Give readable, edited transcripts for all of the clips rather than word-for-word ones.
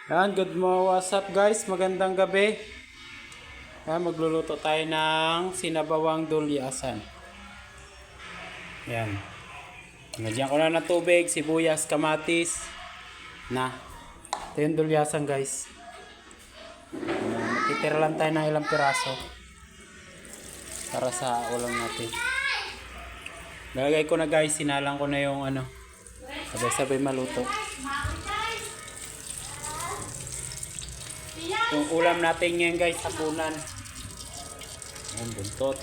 Yan, what's up guys? Magandang gabi. Yan, magluluto tayo ng sinabawang dulyasan. Yan. Nagyan ko na ng tubig, sibuyas, kamatis. Na. Ito yung dulyasan guys. Titira lang tayo ng ilang piraso. Para sa ulam natin. Nalagay ko na guys, sinalang ko na yung ano. Sabay-sabay maluto. Yung ulam natin ngayon guys, hapunan. Ayan, buntot.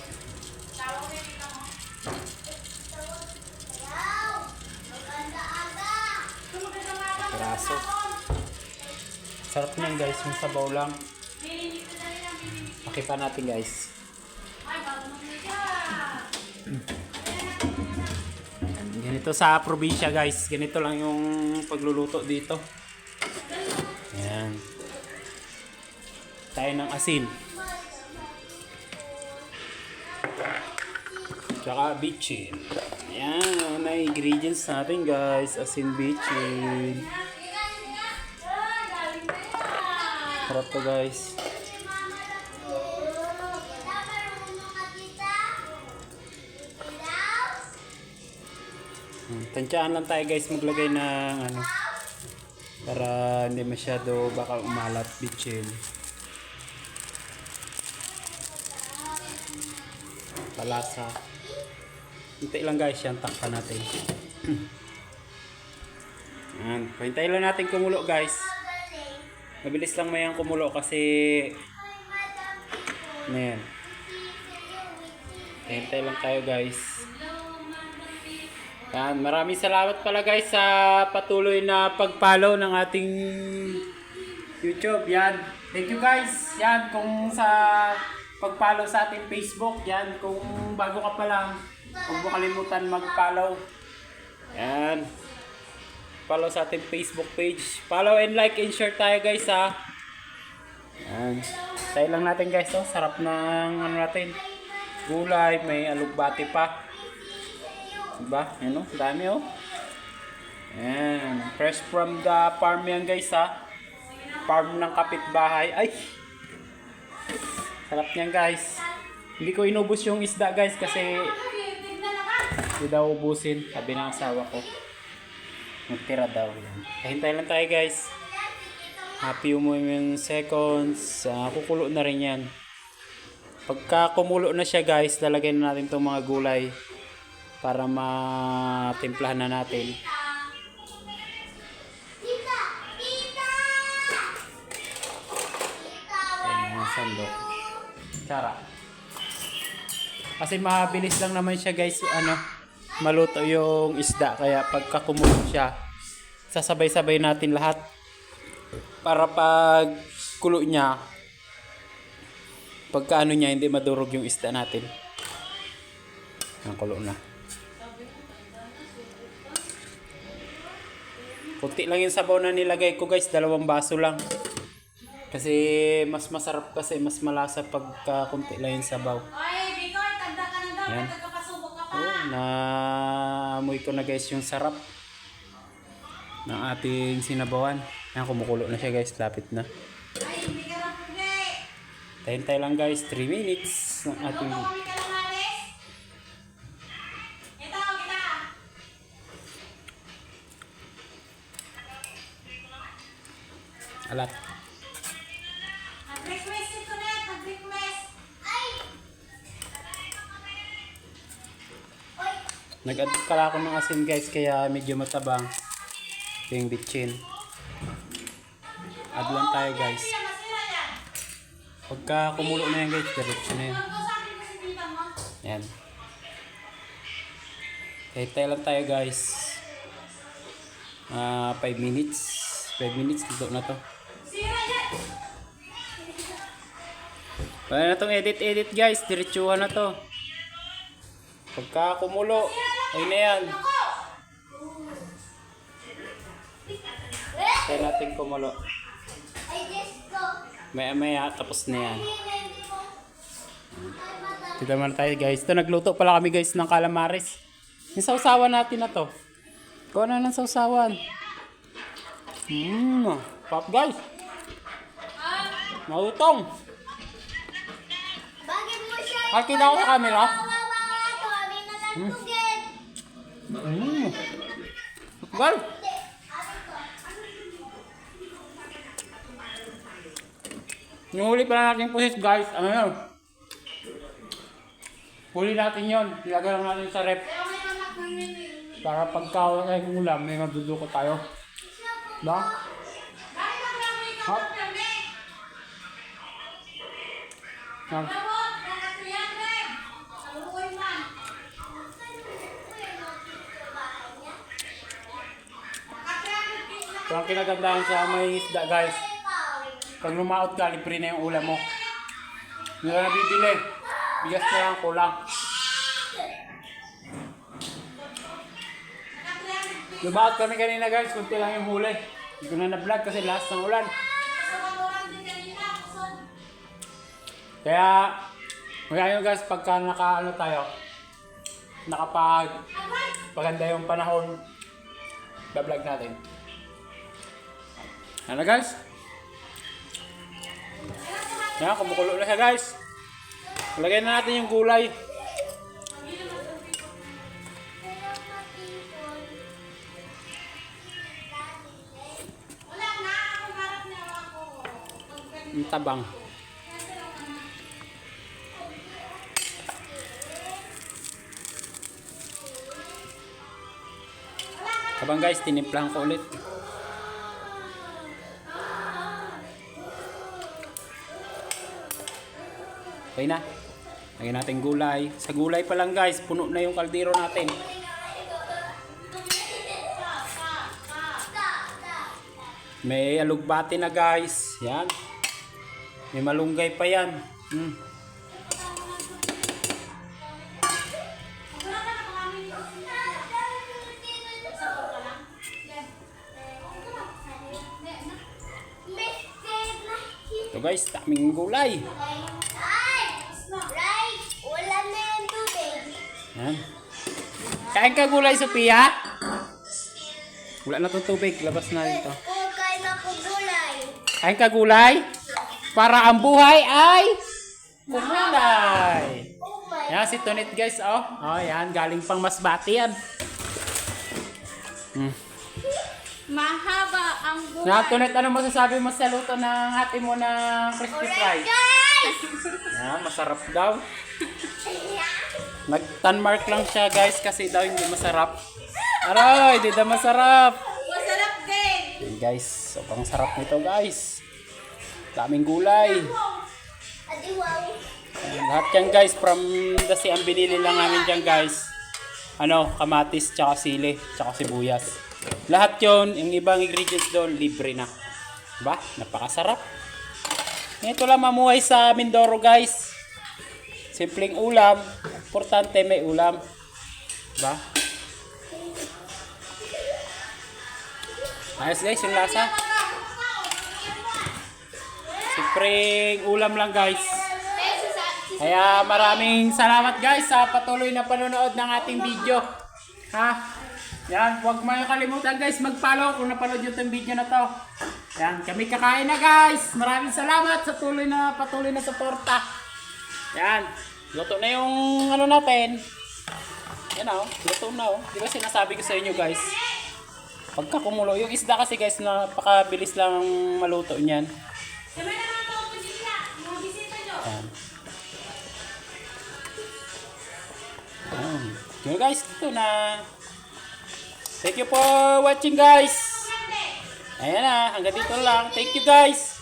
Piraso. Sarap niyan guys, yung sabaw lang. Pakipa natin guys. Ganito sa probinsya guys, ganito lang yung pagluluto dito. Ayan. Tayo ng asin. Tsaka bitchin. Ayan, na ingredients natin guys. Asin, bitchin. Sarap to guys. Tansyahan lang tayo guys maglagay ng ano. Para hindi masyado baka umalat bitchin. Palasa. Hintay lang guys yan, takpan natin. Ayan, hintay lang natin kumulo guys. Mabilis lang mayang kumulo kasi ayan. Hintay lang tayo guys. Yan, maraming salamat pala guys sa patuloy na pag-follow ng ating YouTube. Yan. Thank you guys. Yan, kung sa pag-follow sa ating Facebook. Yan, kung bago ka pa lang, huwag mo kalimutan mag-follow. Yan. Follow sa ating Facebook page. Follow and like and share tayo guys ha. Yan. Tayo lang natin guys. Oh. Sarap ng ano natin. Gulay, may alugbati pa. Diba? Yan o, dami o. Yan. Fresh from the farm yan guys ha. Farm ng kapitbahay. Ay! Sarap niyan guys. Hindi ko inubos yung isda guys kasi hindi daw ubusin. Sabi ng asawa ko. Magtira daw yan. Hintay lang tayo guys. Happy yung seconds. Kukulo na rin yan. Pagka kumulo na siya guys, lalagyan na natin itong mga gulay. Para matimplahan na natin. Ayan mga sandok. Tsara. Kasi mabilis lang naman siya guys, ano, maluto yung isda. Kaya pagka kumulo siya, sasabay-sabay natin lahat. Para pag kulo niya, pagka ano niya, hindi madurog yung isda natin. Ang kulo na. Kunti lang yung sabaw na nilagay ko guys, 2 baso lang. Kasi mas masarap kasi, mas malasa pagka kunti lang yung sabaw. Yan. Oh, naamoy ko na guys yung sarap ng ating sinabawan. Yan, kumukulo na siya guys, lapit na. Tayo lang guys, 3 minutes ng ating alat. Nag-add pala ako ng asin guys kaya medyo matabang yung bitchin. Add lang tayo guys. Pagka kumulo na yan guys, diretso na yan. Yan. Hintay lang tayo guys. 5 minutes. 5 minutes dito na to. Wala na tong edit guys, diretsuhan na to. Pagka kumulo, ay na yan. Kaya natin kumulo. Maya tapos na yan. Dito naman tayo guys. Ito nagluto pala kami guys ng calamares. Yung sausawan natin na to. Kuha na ng sausawan. Pop guys. Mautong. Bakit mo siya Nakita ko sa camera. kami natagtugin? Gal. Yung huli pala natin pusit guys. Ano yun? Huli natin yun. Ilagay lang natin sa rep. Para pagka tayong ulam, may maduduko tayo. Diba? Ha? Ha? Ito ang kinagandaan sa may isda guys. Pag lumaot ka, libre na yung ulam mo. Hindi ka nabibili. Bigas na lang, kulang. Lumaot kami kanina guys, kunti lang yung huli. Hindi ko na na-vlog kasi last ng ulan. Kaya, ngayon guys, pagka naka-ano tayo, paganda yung panahon, bablog natin. Ano guys? Yan, kumukulo na siya guys. Lagyan na natin yung gulay. Yung tabang. Tabang guys, tinimplahan ko ulit. Okay na. Lagyan natin gulay. Sa gulay pa lang guys, puno na yung kaldero natin. May alugbati na guys. Yan. May malunggay pa yan. Ito guys, daming gulay. Yan. Kain ka gulay, Sophia? Wala na itong tubig. Labas na dito. Kain ako gulay. Kain ka gulay? Para ang buhay ay gulay. Yan si Tonit guys. Oh, yan. Galing pang Masbate yan. Mahaba ang buhay. Yan, Tonit, ano masasabi mo sa luto ng ate mo na crispy fries? Guys! Yan, masarap daw. Nag-tanmark lang siya guys kasi daw hindi masarap. Aray, hindi daw masarap. Masarap din. Yan guys, sobrang sarap nito guys. Daming gulay. Adiwaw. Lahat yan guys, from dasi ang binili lang namin dyan guys. Kamatis, tsaka sili, tsaka sibuyas. Lahat yon, yung ibang ingredients doon, libre na. Diba? Napakasarap. Ito lang mamuhay sa Mindoro guys. Simpleng ulam, importante may ulam. Diba? Ayos guys, yung lasa. Simpleng ulam lang guys. Kaya maraming salamat guys sa patuloy na panonood ng ating video. Yan, huwag mo kalimutan guys mag-follow kung napanood nyo itong video na to. Yan, kami kakain na guys. Maraming salamat sa patuloy na suporta. Yan, luto na yung natin. Yan luto na Di ba sinasabi ko sa inyo guys? Pagka kumulo, yung isda kasi guys, napakabilis lang maluto niyan. Yan. Yun guys, ito na. Thank you for watching guys. Ayan hanggang dito lang. Thank you guys.